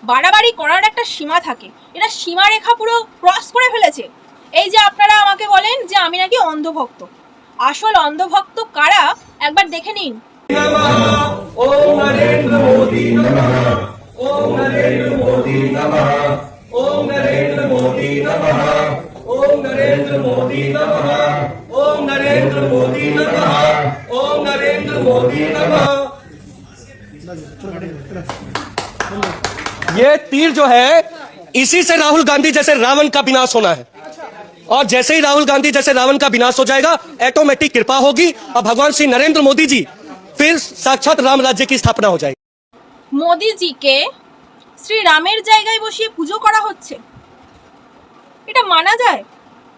বাড়াবাড়ি করার একটা সীমা থাকে, এটা সীমারেখা পুরো ক্রস করে ফেলেছে। এই যে আপনারা আমাকে বলেন যে আমি নাকি অন্ধভক্ত, আসল অন্ধভক্ত কারা একবার দেখে নিন। ओम नरेंद्र मोदी नमः। ओम नरेंद्र मोदी नमः। ओम नरेंद्र मोदी नमः। ओम नरेंद्र मोदी नमः। ओम नरेंद्र मोदी नमः। ओम नरेंद्र मोदी नमः। ये तीर जो है इसी से राहुल गांधी जैसे रावण का विनाश होना है, और जैसे ही राहुल गांधी जैसे रावण का विनाश हो जाएगा ऑटोमेटिक कृपा होगी और भगवान श्री नरेंद्र मोदी जी फिर साक्षात राम राज्य की स्थापना हो जाएगी। মোদিজিকে শ্রী রামের জায়গায় বসিয়ে পুজো করা হচ্ছে, এটা মানা যায়?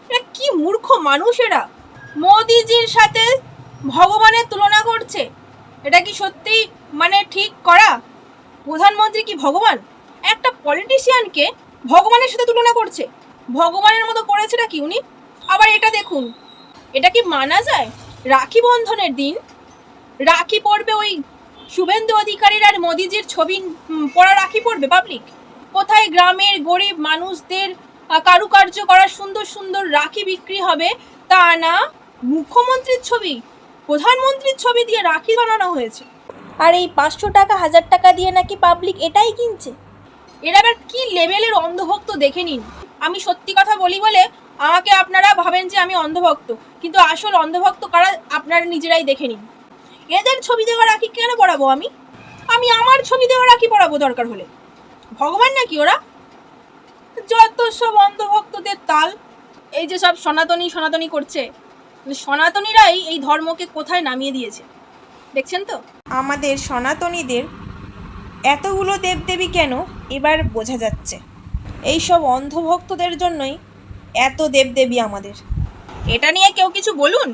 এটা কি মূর্খ মানুষ এরা! মোদিজির সাথে ভগবানের তুলনা করছে, এটা কি সত্যি মানে ঠিক করা? প্রধানমন্ত্রী কি ভগবান? একটা পলিটিশিয়ানকে ভগবানের সাথে তুলনা করছে, ভগবানের মতো করেছেটা কি উনি? আবার এটা দেখুন, এটা কি মানা যায়? রাখি বন্ধনের দিন রাখি পড়বে ওই শুভেন্দু অধিকারীর আর মোদিজির ছবি পরা রাখি পড়বে পাবলিক? কোথায় গ্রামের গরিব মানুষদের কারুকার্য করা সুন্দর সুন্দর রাখি বিক্রি হবে, তা না মুখ্যমন্ত্রীর ছবি, প্রধানমন্ত্রীর ছবি দিয়ে রাখি বানানো হয়েছে। আর এই 500 টাকা 1000 টাকা দিয়ে নাকি পাবলিক এটাই কিনছে। এরা আবার কি লেভেলের অন্ধভক্ত দেখে নিন। আমি সত্যি কথা বলি বলে আমাকে আপনারা ভাবেন যে আমি অন্ধভক্ত, কিন্তু আসল অন্ধভক্ত কারা আপনারা নিজেরাই দেখে নিন। এদের ছবি দেওয়া রাখি কেন পড়াবো আমি? আমি আমার ছবি দেওয়া রাখি পড়াবো দরকার হলে। ভগবান নাকি ওরা? যত সব অন্ধভক্তদের তাল। এই যে সব সনাতনী সনাতনী করছে, সনাতনীরাই এই ধর্মকে কোথায় নামিয়ে দিয়েছে দেখছেন তো। আমাদের সনাতনীদের এতগুলো দেবদেবী কেন এবার বোঝা যাচ্ছে। এই সব অন্ধভক্তদের জন্যই এত দেবদেবী আমাদের। এটা নিয়ে কেউ কিছু বলুন।